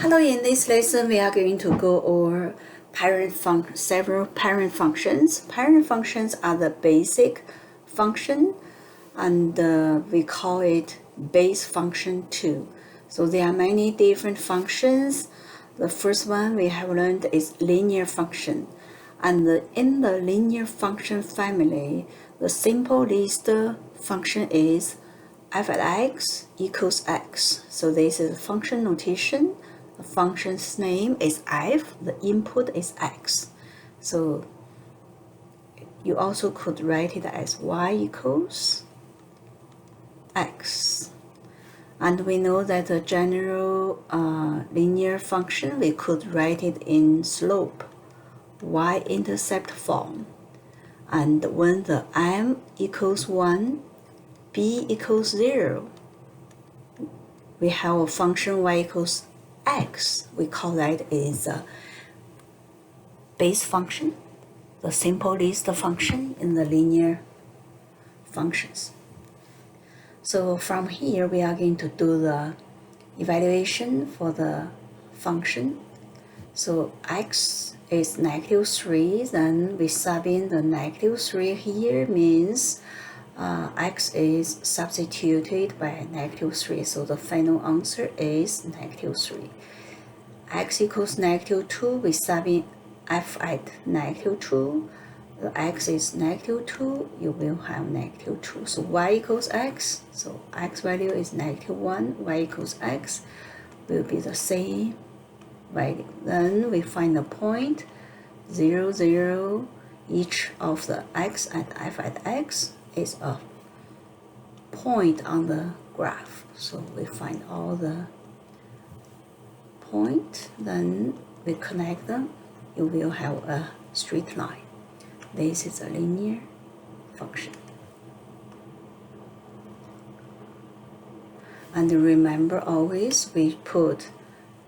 Hello, in this lesson we are going to go over several parent functions. Parent functions are the basic function, and we call it base function too. So there are many different functions. The first one we have learned is linear function, and in the linear function family, the simple least function is f at x equals x. So this is function notation. The function's name is f, the input is x. So you also could write it as y equals x. And we know that the general linear function, we could write it in slope, y-intercept form. And when the m equals 1, b equals 0, we have a function y equals x. We call that is a base function, the simple least function in the linear functions. So from here, we are going to do the evaluation for the function. So x is -3, then we sub in the -3 here, means x is substituted by -3, so the final answer is -3. X equals -2, we sub in f at -2, the x is -2, you will have -2. So y equals x, so x value is -1, y equals x will be the same value. Then we find the point 0, 0, each of the x and f at x is a point on the graph. So we find all the points, then we connect them, you will have a straight line. This is a linear function. And remember, always we put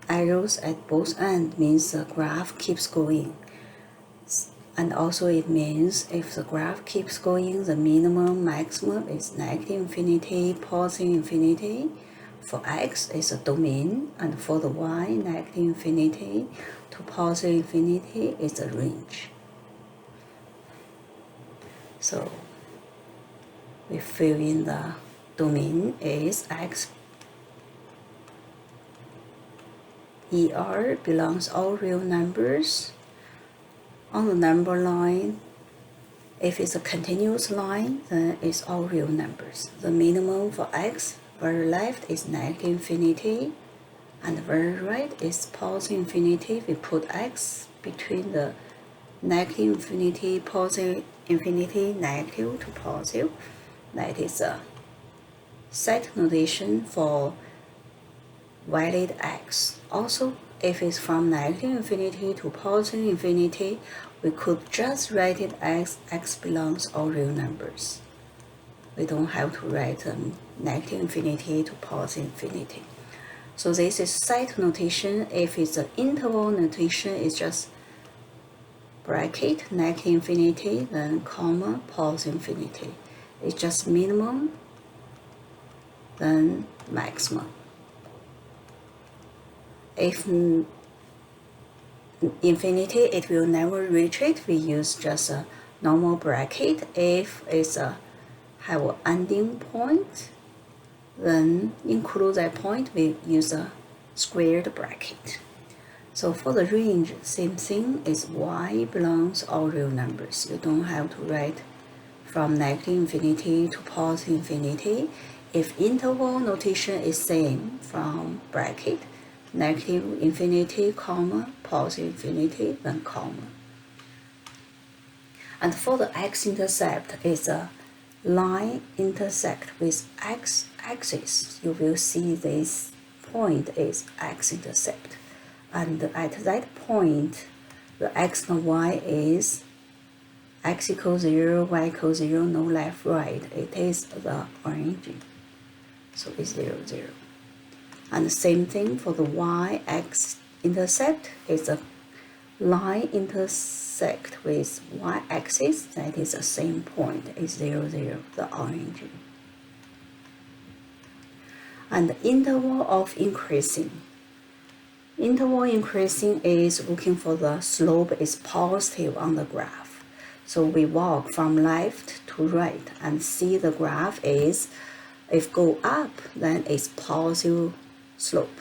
arrows at both ends, means the graph keeps going. And also it means if the graph keeps going, the minimum, maximum is -infinity, positive infinity. For x is a domain, and for the y, -infinity to positive infinity is a range. So we fill in the domain is x. ER belongs all real numbers. On the number line, if it's a continuous line, then it's all real numbers. The minimum for x, very left is -infinity, and very right is positive infinity. We put x between the -infinity, positive infinity, negative to positive. That is a set notation for valid x. Also, if it's from -infinity to positive infinity, we could just write it as x belongs all real numbers. We don't have to write -infinity to positive infinity. So this is set notation. If it's an interval notation, it's just bracket -infinity, then comma, positive infinity. It's just minimum, then maximum. If infinity, it will never reach it, we use just a normal bracket. If it's have an ending point, then include that point, we use a squared bracket. So for the range, same thing, is y belongs all real numbers. You don't have to write from -infinity to positive infinity. If interval notation is same, from bracket, -infinity, comma, positive infinity, then comma. And for the x-intercept, is a line intersect with x-axis. You will see this point is x-intercept. And at that point, the x and y is x equals 0, y equals 0, no left, right. It is the origin. So it's 0, 0. And the same thing for the y-x intercept, is a line intersect with y-axis. That is the same point, is 0, 0, the origin. And the interval of increasing Interval increasing is looking for the slope is positive on the graph. So we walk from left to right and see the graph is, if go up, then it's positive slope.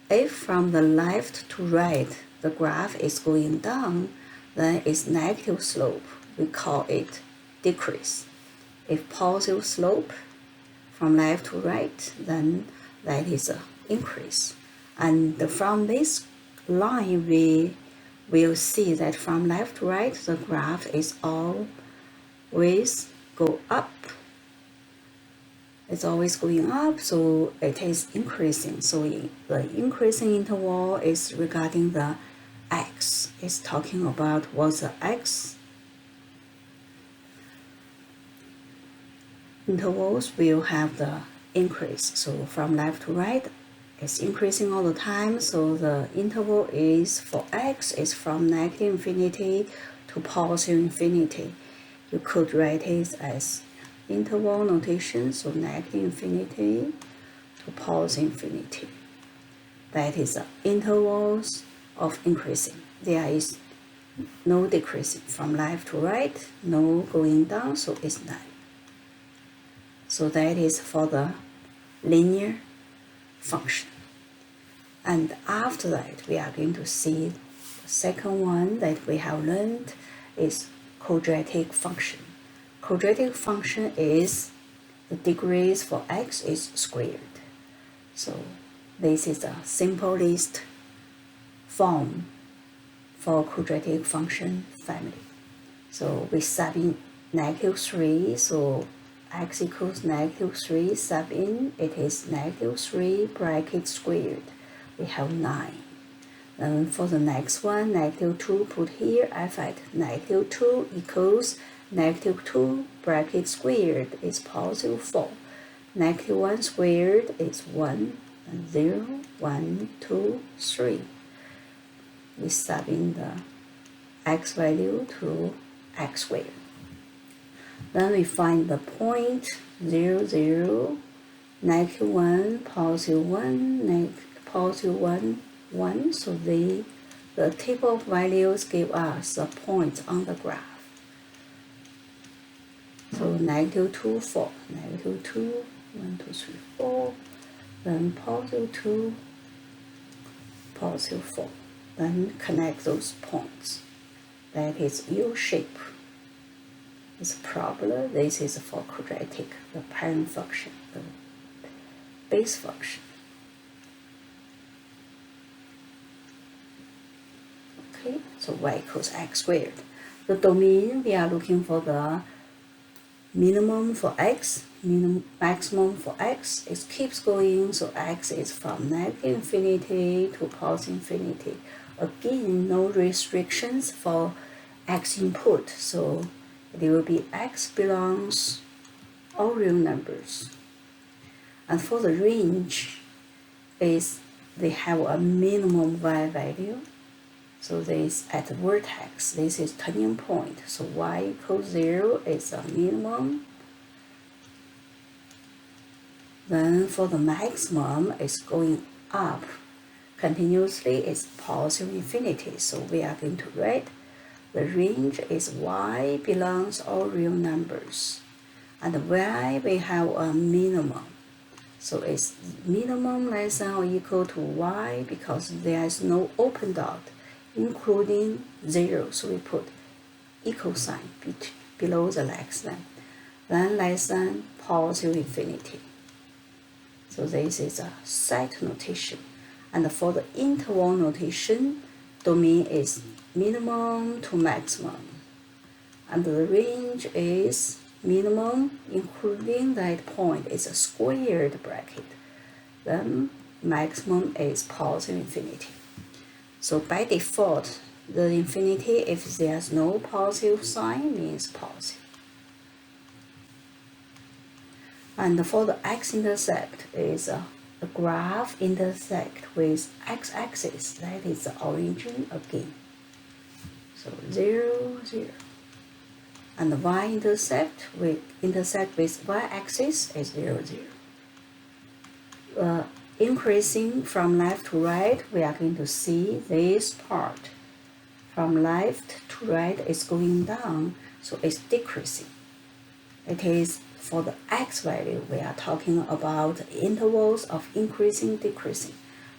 If from the left to right, the graph is going down, then it's negative slope. We call it decrease. If positive slope from left to right, then that is an increase. And from this line, we will see that from left to right, the graph is always go up. It's always going up, so it is increasing. So the increasing interval is regarding the x. It's talking about what's the x. Intervals will have the increase. So from left to right, it's increasing all the time. So the interval is for x is from negative infinity to positive infinity. You could write it as interval notation, so negative infinity to positive infinity. That is the intervals of increasing. There is no decreasing from left to right, no going down, so it's none. So that is for the linear function. And after that, we are going to see the second one that we have learned is quadratic function. Quadratic function is the degrees for x is squared. So this is the simplest form for quadratic function family. So we sub in -3, so x equals -3, sub in, it is -3 bracket squared. We have 9. Then for the next one, -2 put here, f at -2 equals -2 bracket squared is +4. -1 squared is 1, and 0, 1, 2, 3. We sub in the x value to x squared. Then we find the point 0, 0, -1, +1, +1, 1. So the table of values give us the points on the graph. So -2, 4, -2, 1, 2, 3, 4, then +2, +4. Then connect those points. That is U shape. It's proper. This is for quadratic, the parent function, the base function. Okay, so y equals x squared. The domain, we are looking for the minimum for x, maximum for x. It keeps going, so x is from negative infinity to positive infinity. Again, no restrictions for x input, so it will be x belongs all real numbers. And for the range, is they have a minimum y value. So this at the vertex, this is turning point. So y equals 0 is a minimum. Then for the maximum, it's going up continuously, it's positive infinity. So we are going to write the range is y belongs all real numbers. And y we have a minimum. So it's minimum less than or equal to y because there is no open dot, including 0. So we put equal sign below the less than. Then less than positive infinity. So this is a set notation. And for the interval notation, domain is minimum to maximum. And the range is minimum, including that point, is a squared bracket. Then maximum is positive infinity. So by default, the infinity, if there's no positive sign, means positive. And for the x-intercept is a graph intersect with x-axis, that is the origin again. So 0, 0. And the y-intercept with y-axis is 0, 0. increasing from left to right, we are going to see this part. From left to right is going down, so it's decreasing. It is for the x value, we are talking about intervals of increasing, decreasing.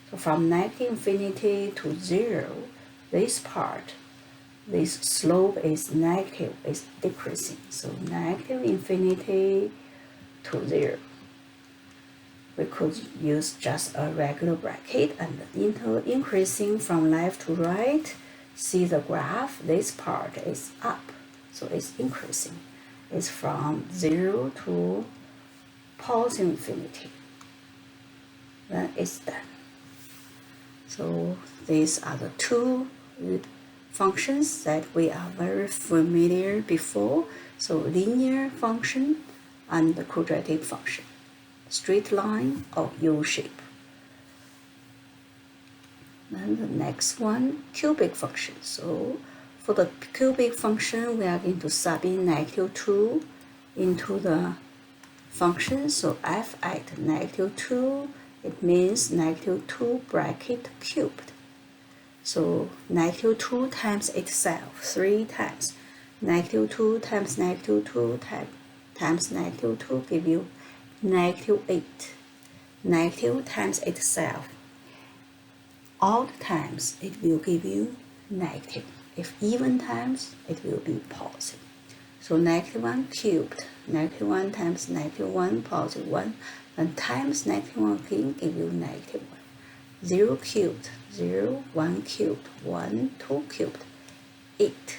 So from negative infinity to 0, this part, this slope is negative, is decreasing. So negative infinity to 0. We could use just a regular bracket and increasing from left to right. See the graph, this part is up, so it's increasing. It's from 0 to positive infinity. Then it's done. So these are the two functions that we are very familiar before. So linear function and the quadratic function, straight line or U-shape. Then the next one, cubic function. So for the cubic function, we are going to sub in -2 into the function. So f at -2, it means -2 bracket cubed. So -2 times itself 3 times. -2 times -2 times -2 give you -8. Negative times itself. Odd times it will give you negative. If even times, it will be positive. So -1 cubed, -1 times -1, +1, and times -1 again give you -1. 0 cubed, 0, 1 cubed, 1, 2 cubed, 8.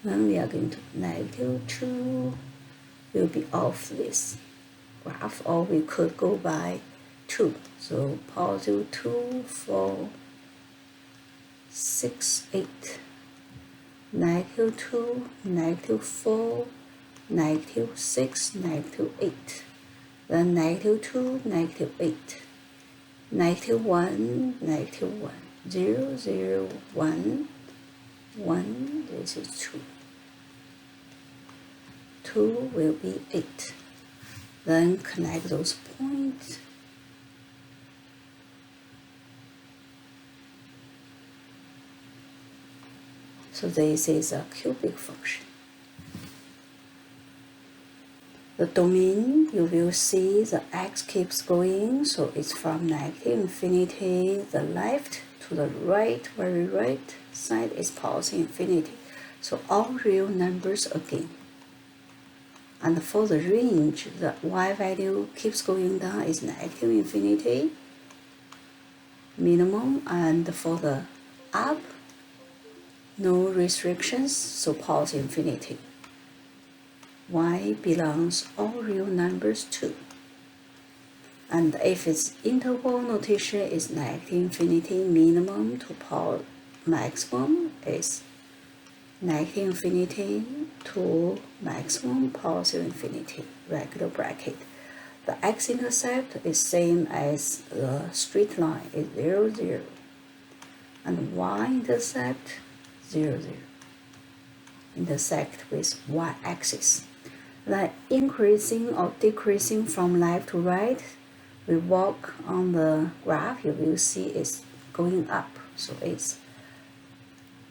Then we are going to -2 will be off this graph, or we could go by 2. So +2, 4, 6, 8. -2, -4, -6, -8. Then -2, -8. -1, -1. 0, 0, 1, 1. This is 2. 2 will be 8. Then connect those points. So this is a cubic function. The domain, you will see the x keeps going, so it's from negative infinity, the left to the right, very right side is positive infinity. So all real numbers again. And for the range, the y value keeps going down is negative infinity, minimum, and for the up, no restrictions, so positive infinity. Y belongs all real numbers too. And if its interval notation is negative infinity, minimum to maximum is negative infinity to maximum positive infinity, regular bracket. The x-intercept is same as the straight line, is 0, 0. And y-intercept, 0, 0. Intersect with y-axis. The increasing or decreasing from left to right, we walk on the graph, you will see it's going up. So it's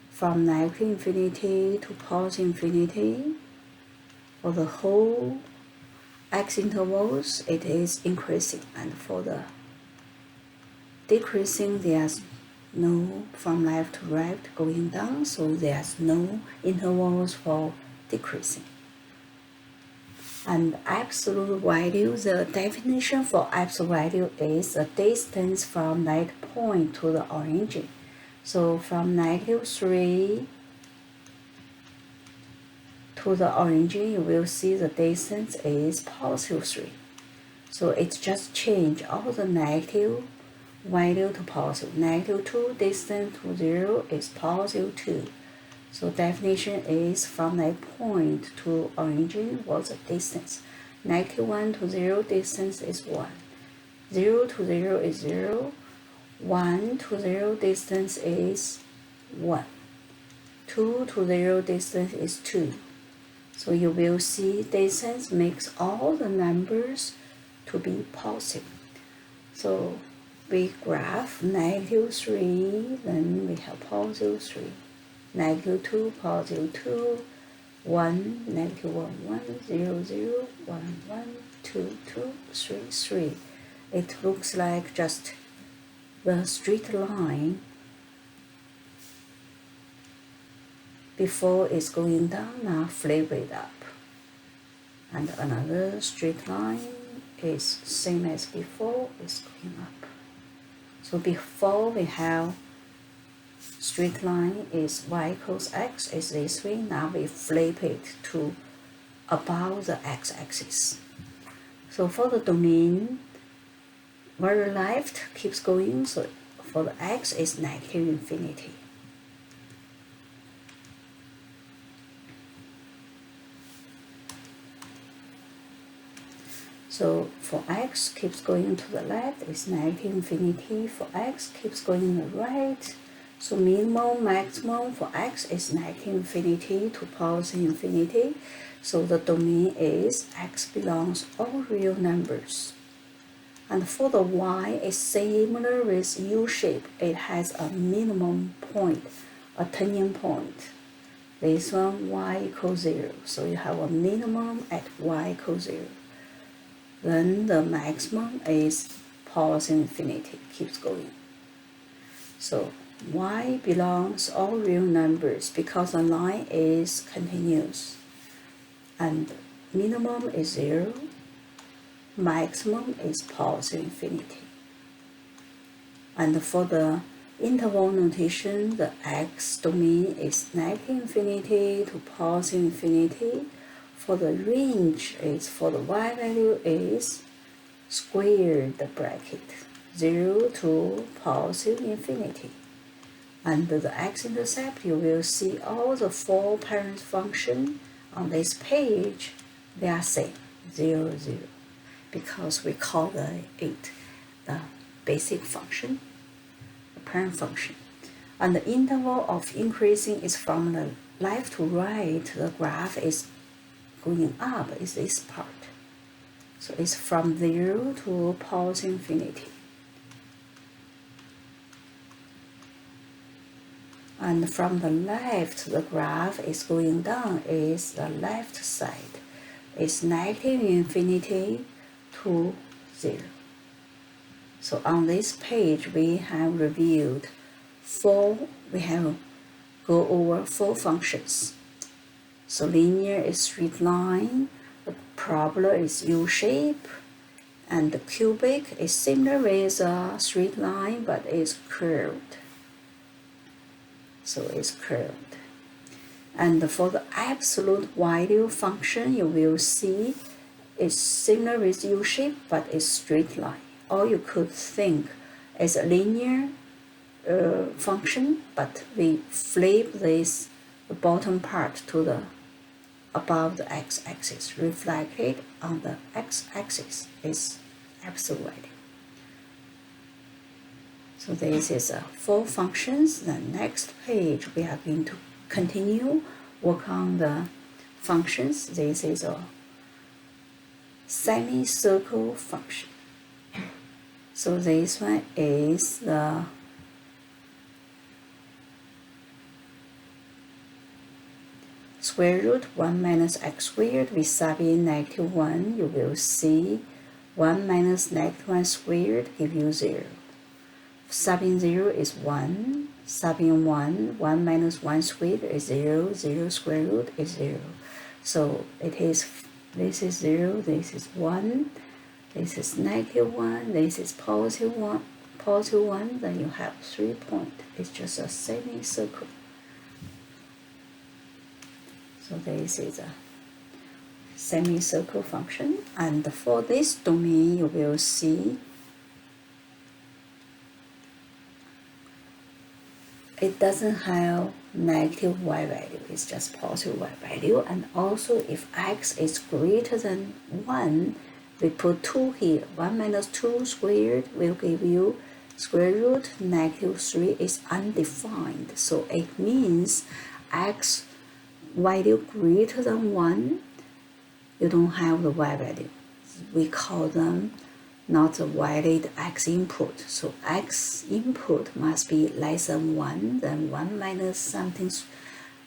from negative infinity to positive infinity. For the whole x intervals, it is increasing. And for the decreasing, there's no from left to right going down, so there's no intervals for decreasing. And absolute value, the definition for absolute value is the distance from that point to the origin. So from -3 to the origin, you will see the distance is +3. So it's just change all the negative value to positive. -2 distance to 0 is +2. So definition is from that point to origin, what's the distance? -1 to 0 distance is 1. 0 to 0 is 0. 1 to 0 distance is 1. 2 to 0 distance is 2. So you will see distance makes all the numbers to be positive. So we graph -3, then we have +3, -2, +2, 1, -1, 1, 0, 0, 1, 1, 2, 2, 3, 3. It looks like just the straight line before it's going down, now flip it up. And another straight line is same as before, is going up. So before we have straight line is y equals x is this way. Now we flip it to above the x-axis. So for the domain, very left keeps going, so for the x is -infinity. So for x keeps going to the left is -infinity, for x keeps going to the right. So minimum, maximum for x is -infinity to +infinity. So the domain is x belongs all real numbers. And for the y is similar with U shape. It has a minimum point, a turning point. This one y equals 0. So you have a minimum at y equals 0. Then the maximum is +infinity, keeps going. So y belongs all real numbers because the line is continuous. And minimum is 0, maximum is +infinity. And for the interval notation, the x domain is -infinity to +infinity. For the range is, for the y value is square the bracket, 0 to +infinity. And the x-intercept, you will see all the 4 parent functions on this page, they are same, 0, 0, because we call it the basic function, the parent function. And the interval of increasing is from the left to right, the graph is going up, is this part. So it's from 0 to +infinity. And from the left, the graph is going down, is the left side. It's -infinity to 0. So on this page, we have reviewed we have go over 4 functions. So linear is straight line, the parabola is U-shape, and the cubic is similar with a straight line but is curved. So it's curved. And for the absolute value function, you will see it's similar with U-shape but it's straight line. Or you could think as a linear function, but we flip this the bottom part to the above the x-axis, reflected on the x-axis is absolute value. So this is 4 functions. The next page we are going to continue work on the functions. This is a semicircle function. So this one is the square root 1 minus x squared. We sub in -1, you will see 1 minus -1 squared give you 0. Sub in 0 is 1, sub in 1, 1 minus 1 squared is 0, 0 square root is 0. So it is, this is 0, this is 1, this is -1, this is +1, then you have 3 points. It's just a semicircle. So this is a semicircle function, and for this domain you will see it doesn't have negative y value, it's just positive y value. And also if x is greater than 1, we put 2 here. 1 minus 2 squared will give you square root -3 is undefined. So it means x value greater than 1, you don't have the y value. We call them not a valid x input. So x input must be less than 1, then 1 minus something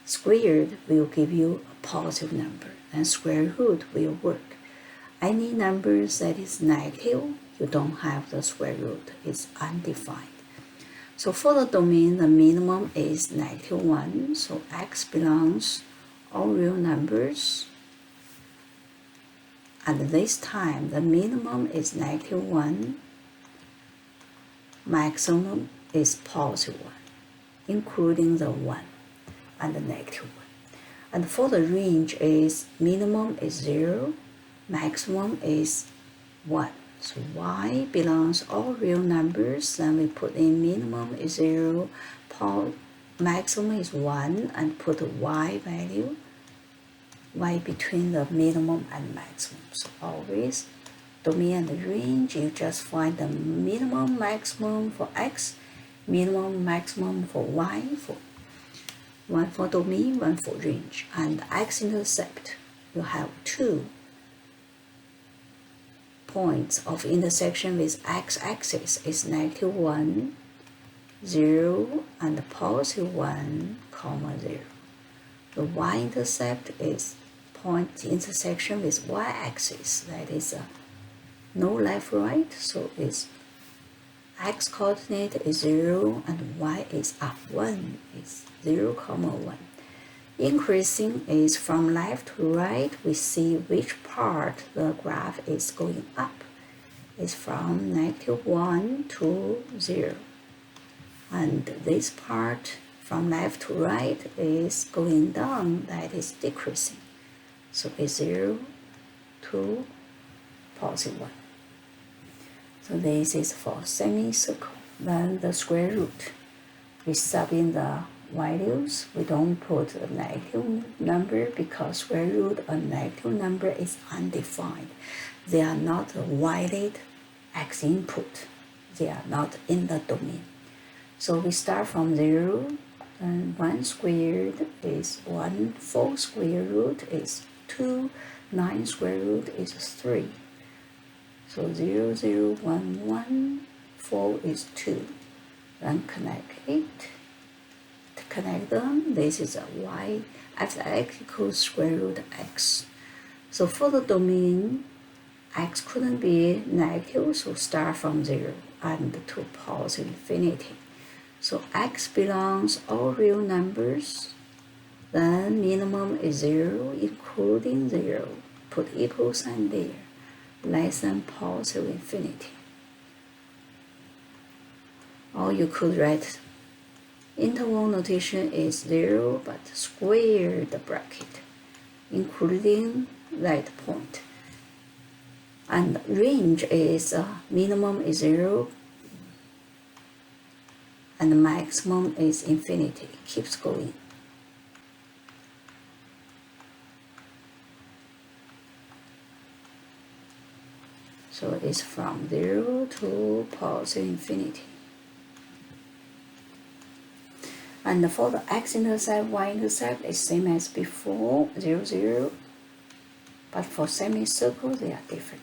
squared will give you a positive number, and square root will work. Any number that is negative, you don't have the square root, it's undefined. So for the domain, the minimum is -1, so x belongs all real numbers. And this time, the minimum is -1, maximum is +1, including the 1 and the -1. And for the range is minimum is 0, maximum is 1. So y belongs all real numbers, then we put in minimum is 0, maximum is 1, and put the y value, y between the minimum and maximum. So always domain and range, you just find the minimum maximum for x, minimum maximum for y, for one for domain, one for range. And x-intercept, you have 2 points of intersection with x-axis is -1, 0, and +1, 0. The y-intercept is point intersection with y-axis, that is no left right, so it's x coordinate is 0 and y is up 1, is 0, 1. Increasing is from left to right, we see which part the graph is going up. It's from -1 to 0. And this part from left to right is going down, that is decreasing. So it's 0 to +1. So this is for semicircle. Then the square root, we sub in the values. We don't put a negative number because square root a negative number is undefined. They are not a valid x input. They are not in the domain. So we start from 0, and 1 squared is 1, 4 square root is 2, 9 square root is 3. So 0, 0, 1, 1, 4 is 2. Then connect it. To connect them, this is a y, after x equals square root x. So for the domain, x couldn't be negative, so start from 0 and to + infinity. So x belongs all real numbers, then minimum is 0, including 0, put equal sign there, less than + infinity. Or you could write interval notation is 0, but square the bracket, including that point. And range is minimum is 0, and the maximum is infinity, it keeps going. So it's from 0 to + infinity. And for the x-intercept, y-intercept is same as before, 0, 0. But for semicircle, they are different.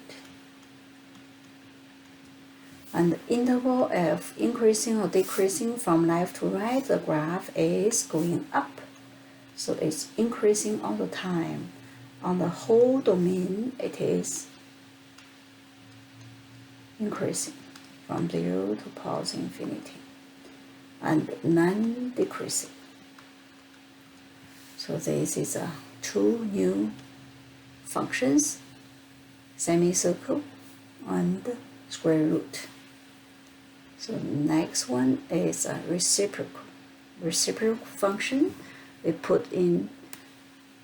And the interval of increasing or decreasing from left to right, the graph is going up. So it's increasing all the time. On the whole domain, it is increasing from 0 to + infinity, and non-decreasing. So this is 2 new functions, semicircle and square root. So next one is a reciprocal. Reciprocal function, we put in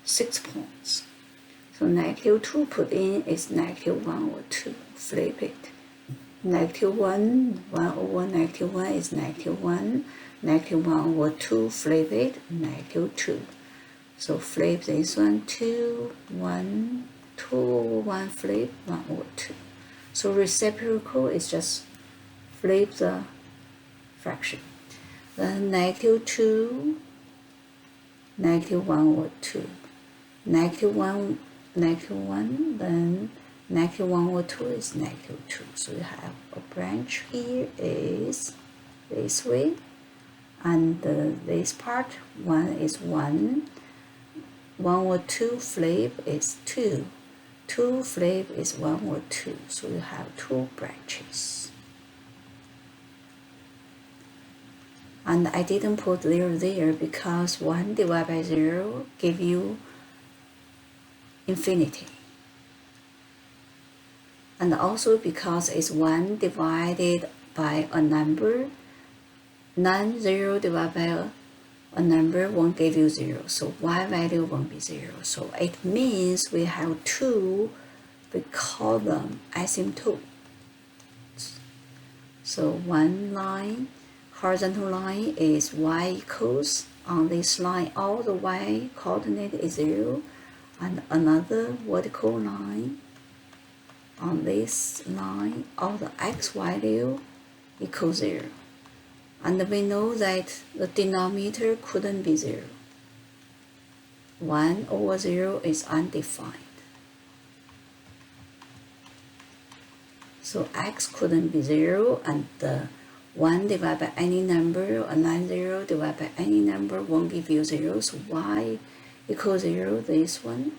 6 points. So -2 put in is -1 or 2, flip it. -1, 1 over -1 is -1, -1 over 2, flip it, -2. So flip this one, 2, 1, 2 over 1, flip, 1 over 2. So reciprocal is just flip the fraction. Then -2, -1 over 2. -1, then -1 or 2 is -2. So you have a branch here is this way, and this part 1 is 1, 1 or 2 flip is 2, 2 flip is 1 or 2. So you have 2 branches. And I didn't put 0 there because 1 divided by 0 give you infinity. And also because it's 1 divided by a number, non-zero divided by a number won't give you 0. So y value won't be 0. So it means we have 2, we call them asymptotes. So one line, horizontal line is y equals, on this line all the y coordinate is 0, and another vertical line, on this line all the x value equals 0. And we know that the denominator couldn't be 0. 1 over 0 is undefined. So x couldn't be 0, and 1 divided by any number, or non-zero divided by any number won't give you 0. So y equals 0, this one.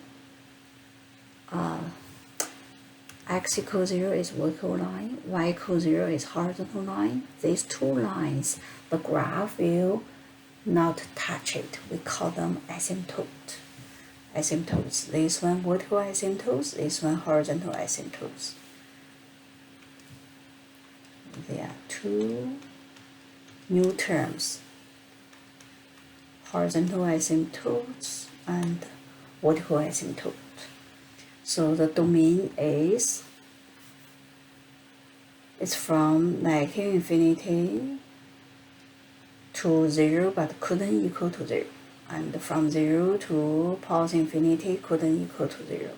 X equals 0 is vertical line, y equals 0 is horizontal line. These two lines, the graph will not touch it. We call them asymptotes. This one vertical asymptotes, this one horizontal asymptotes. There are two new terms, horizontal asymptotes and vertical asymptotes. So the domain is from negative infinity to 0 but couldn't equal to 0, and from 0 to positive infinity couldn't equal to 0.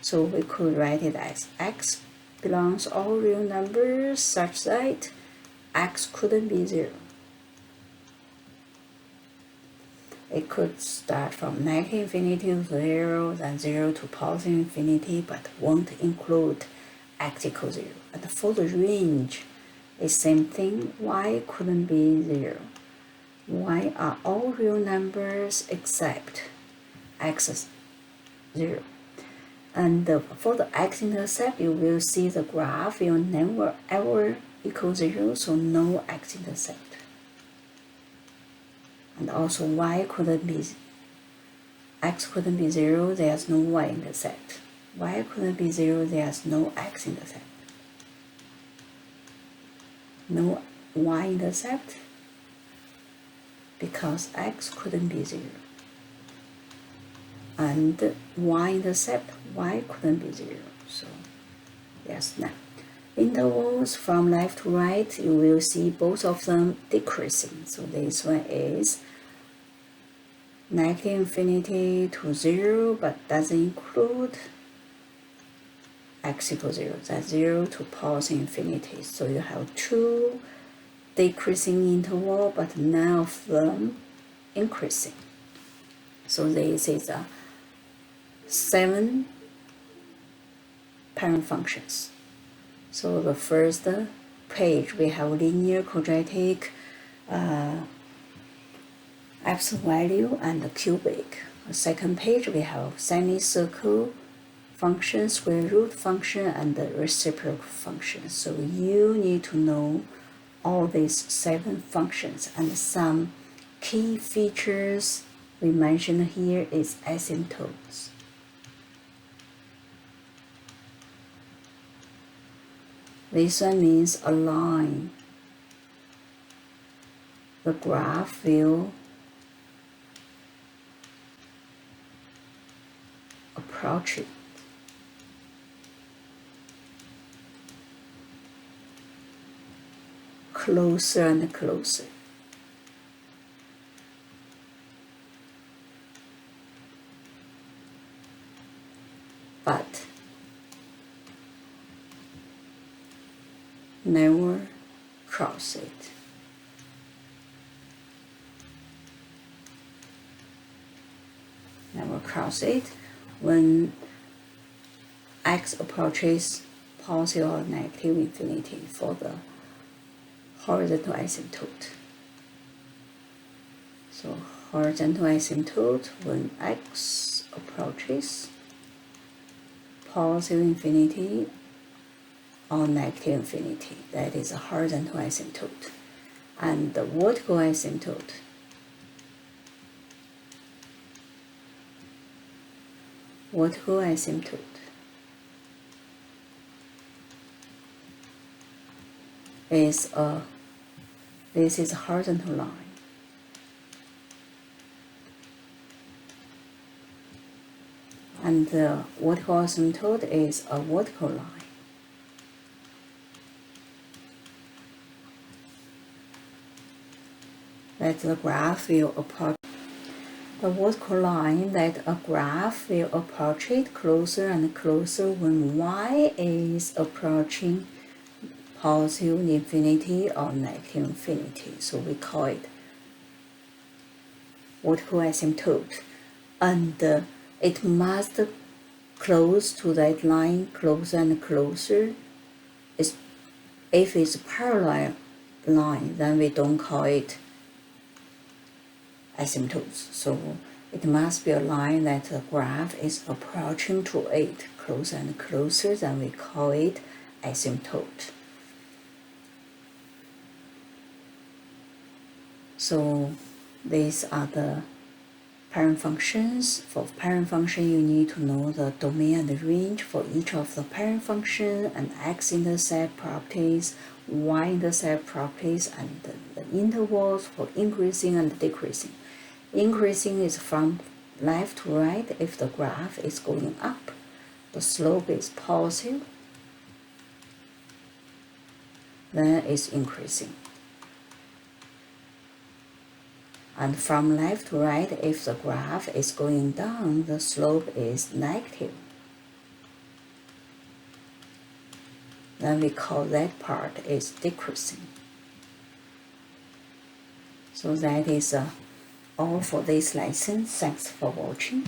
So we could write it as x belongs all real numbers such that x couldn't be 0. It could start from negative infinity to 0, then 0 to positive infinity, but won't include x equals 0. And for the range, it's same thing. Y couldn't be 0. Y are all real numbers except x is 0. And for the x-intercept, you will see the graph will never ever equal 0, so no x-intercept. And also x couldn't be 0, there's no y-intercept. Y couldn't be 0, there's no x-intercept. No y-intercept because x couldn't be 0. And y-intercept, y couldn't be 0. So yes, now intervals from left to right, you will see both of them decreasing. So this one is negative infinity to 0, but doesn't include x equals 0. That's 0 to positive infinity. So you have two decreasing interval, but none of them increasing. So this is a 7 parent functions. So the first page we have linear, quadratic, absolute value, and the cubic. The second page we have semicircle function, square root function, and the reciprocal function. So you need to know all these 7 functions, and some key features we mentioned here is asymptotes. This one means a line. The graph will approach it. Closer and closer. But never cross it. Never cross it. When x approaches positive or negative infinity for the horizontal asymptote. So horizontal asymptote when x approaches positive infinity or negative infinity, that is a horizontal asymptote. And the vertical asymptote is this is a horizontal line. And the vertical asymptote is a vertical line. That the graph will approach the vertical line, that a graph will approach it closer and closer when y is approaching positive infinity or negative infinity. So we call it vertical asymptote. And it must close to that line closer and closer. If it's a parallel line, then we don't call it asymptotes. So it must be a line that the graph is approaching to it closer and closer, then we call it asymptote. So these are the parent functions. For parent function, you need to know the domain and the range for each of the parent function, and x-intercept properties, y-intercept properties, and the intervals for increasing and decreasing. Increasing is from left to right if the graph is going up. The slope is positive, then it's increasing. And from left to right, if the graph is going down, the slope is negative. Then we call that part is decreasing. So that is all for this lesson. Thanks for watching.